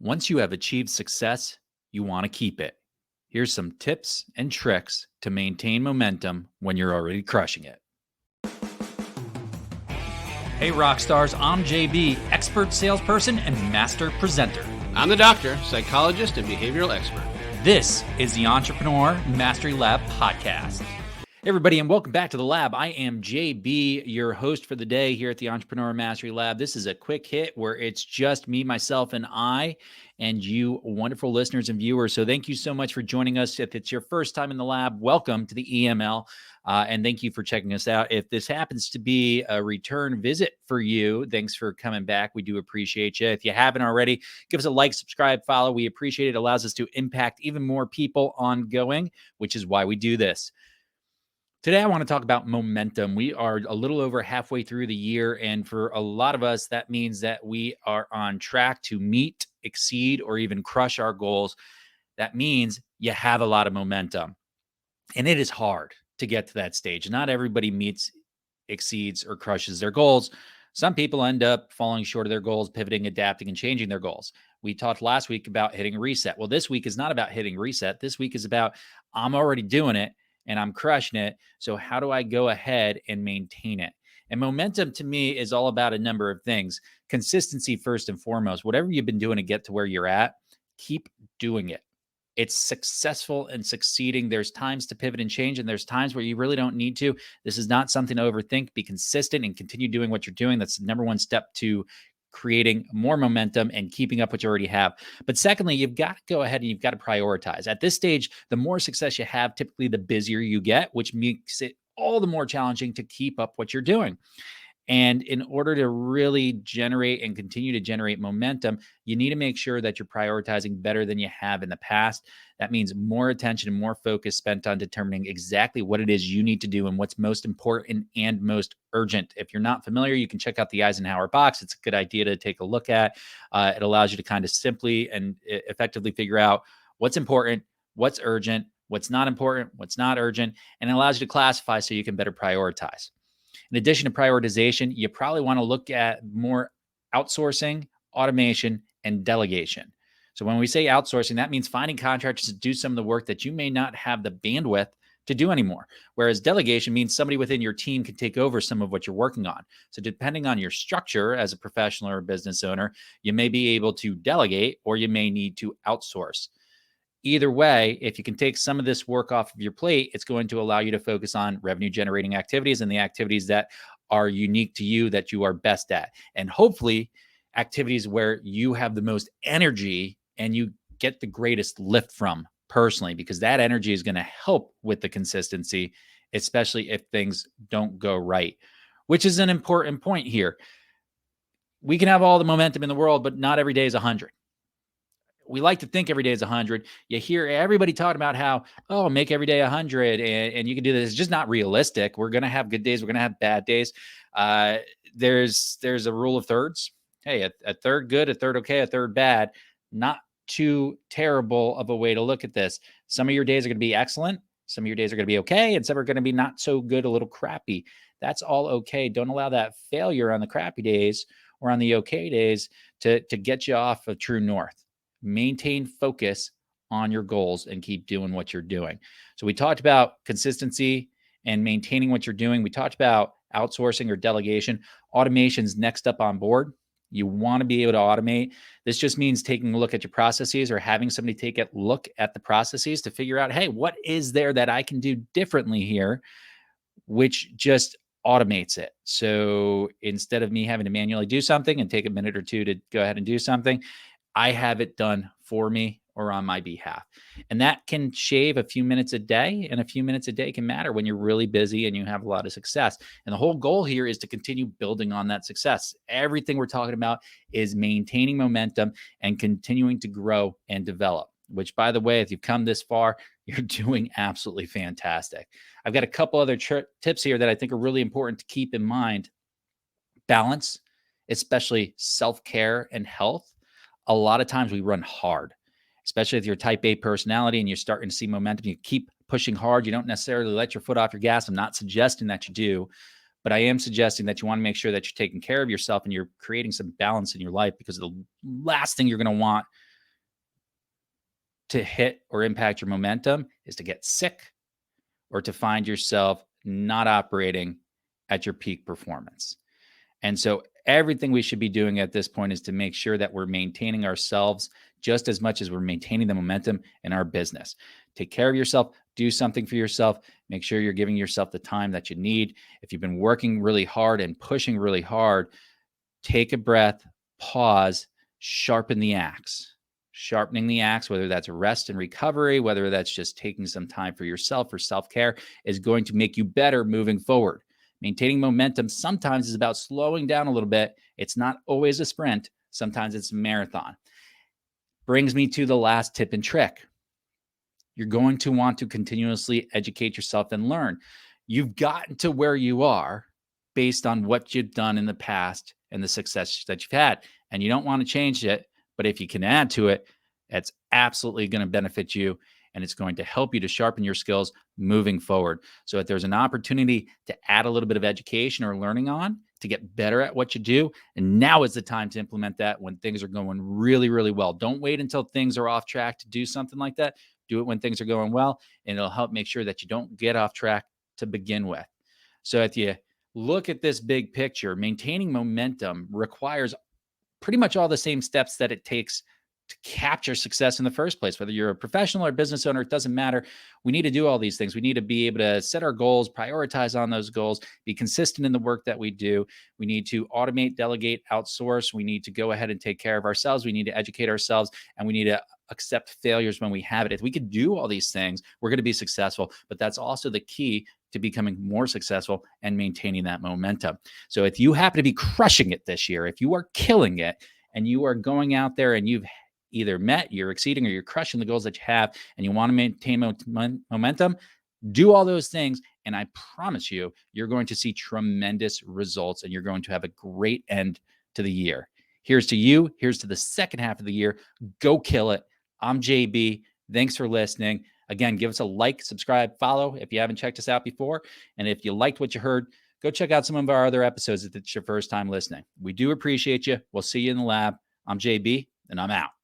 Once you have achieved success, you want to keep it. Here's some tips and tricks to maintain momentum when you're already crushing it. Hey, Rockstars, I'm JB, expert salesperson and master presenter. I'm the doctor, psychologist, and behavioral expert. This is the Entrepreneur Mastery Lab podcast. Hey everybody, and welcome back to the lab. I am JB, your host for the day here at the Entrepreneur Mastery Lab. This is a quick hit where it's just me, myself, and I, and you wonderful listeners and viewers. So thank you so much for joining us. If it's your first time in the lab, welcome to the EML, and thank you for checking us out. If this happens to be a return visit for you, thanks for coming back. We do appreciate you. If you haven't already, give us a like, subscribe, follow. We appreciate it. It allows us to impact even more people ongoing, which is why we do this. Today, I want to talk about momentum. We are a little over halfway through the year, and for a lot of us, that means that we are on track to meet, exceed, or even crush our goals. That means you have a lot of momentum, and it is hard to get to that stage. Not everybody meets, exceeds, or crushes their goals. Some people end up falling short of their goals, pivoting, adapting, and changing their goals. We talked last week about hitting reset. Well, this week is not about hitting reset. This week is about I'm already doing it, and I'm crushing it. So how do I go ahead and maintain it? And momentum to me is all about a number of things. Consistency first and foremost. Whatever you've been doing to get to where you're at, keep doing it. It's successful and succeeding. There's times to pivot and change, and there's times where you really don't need to. This is not something to overthink. Be consistent and continue doing what you're doing. That's the number one step to creating more momentum and keeping up what you already have. But secondly, you've got to go ahead and you've got to prioritize. At this stage, the more success you have, typically the busier you get, which makes it all the more challenging to keep up what you're doing. And in order to really generate and continue to generate momentum, you need to make sure that you're prioritizing better than you have in the past. That means more attention and more focus spent on determining exactly what it is you need to do and what's most important and most urgent. If you're not familiar, you can check out the Eisenhower box. It's a good idea to take a look at. It allows you to kind of simply and effectively figure out what's important, what's urgent, what's not important, what's not urgent, and it allows you to classify so you can better prioritize. In addition to prioritization, you probably want to look at more outsourcing, automation, and delegation. So when we say outsourcing, that means finding contractors to do some of the work that you may not have the bandwidth to do anymore. Whereas delegation means somebody within your team can take over some of what you're working on. So depending on your structure as a professional or a business owner, you may be able to delegate or you may need to outsource. Either way, if you can take some of this work off of your plate, it's going to allow you to focus on revenue generating activities and the activities that are unique to you that you are best at. And hopefully activities where you have the most energy and you get the greatest lift from personally, because that energy is going to help with the consistency, especially if things don't go right, which is an important point here. We can have all the momentum in the world, but not every day is 100. We like to think every day is 100. You hear everybody talking about how, make every day 100 and you can do this. It's just not realistic. We're going to have good days. We're going to have bad days. There's a rule of thirds. Hey, a third good, a third okay, a third bad. Not too terrible of a way to look at this. Some of your days are going to be excellent. Some of your days are going to be okay. And some are going to be not so good, a little crappy. That's all okay. Don't allow that failure on the crappy days or on the okay days to get you off of true north. Maintain focus on your goals and keep doing what you're doing. So we talked about consistency and maintaining what you're doing. We talked about outsourcing or delegation. Automation's next up on board. You want to be able to automate. This just means taking a look at your processes or having somebody take a look at the processes to figure out, hey, what is there that I can do differently here, which just automates it. So instead of me having to manually do something and take a minute or two to go ahead and do something, I have it done for me or on my behalf. And that can shave a few minutes a day, and a few minutes a day can matter when you're really busy and you have a lot of success. And the whole goal here is to continue building on that success. Everything we're talking about is maintaining momentum and continuing to grow and develop, which, by the way, if you've come this far, you're doing absolutely fantastic. I've got a couple other tips here that I think are really important to keep in mind. Balance, especially self-care and health. A lot of times we run hard, especially if you're a type A personality and you're starting to see momentum. You keep pushing hard. You don't necessarily let your foot off your gas. I'm not suggesting that you do, but I am suggesting that you want to make sure that you're taking care of yourself and you're creating some balance in your life, because the last thing you're going to want to hit or impact your momentum is to get sick or to find yourself not operating at your peak performance. And so everything we should be doing at this point is to make sure that we're maintaining ourselves just as much as we're maintaining the momentum in our business. Take care of yourself, do something for yourself, make sure you're giving yourself the time that you need. If you've been working really hard and pushing really hard, take a breath, pause, sharpen the axe. Sharpening the axe, whether that's rest and recovery, whether that's just taking some time for yourself or self-care, is going to make you better moving forward. Maintaining momentum sometimes is about slowing down a little bit. It's not always a sprint. Sometimes it's a marathon. Brings me to the last tip and trick. You're going to want to continuously educate yourself and learn. You've gotten to where you are based on what you've done in the past and the success that you've had. And you don't want to change it, but if you can add to it, that's absolutely going to benefit you. And it's going to help you to sharpen your skills moving forward. So if there's an opportunity to add a little bit of education or learning on to get better at what you do, and now is the time to implement that when things are going really, really well. Don't wait until things are off track to do something like that. Do it when things are going well, and it'll help make sure that you don't get off track to begin with. So if you look at this big picture, maintaining momentum requires pretty much all the same steps that it takes to capture success in the first place. Whether you're a professional or business owner, it doesn't matter. We need to do all these things. We need to be able to set our goals, prioritize on those goals, be consistent in the work that we do. We need to automate, delegate, outsource. We need to go ahead and take care of ourselves. We need to educate ourselves, and we need to accept failures when we have it. If we could do all these things, we're going to be successful. But that's also the key to becoming more successful and maintaining that momentum. So if you happen to be crushing it this year, if you are killing it and you are going out there and you've either met, you're exceeding, or you're crushing the goals that you have, and you want to maintain momentum, do all those things. And I promise you, you're going to see tremendous results, and you're going to have a great end to the year. Here's to you. Here's to the second half of the year. Go kill it. I'm JB. Thanks for listening. Again, give us a like, subscribe, follow if you haven't checked us out before. And if you liked what you heard, go check out some of our other episodes if it's your first time listening. We do appreciate you. We'll see you in the lab. I'm JB, and I'm out.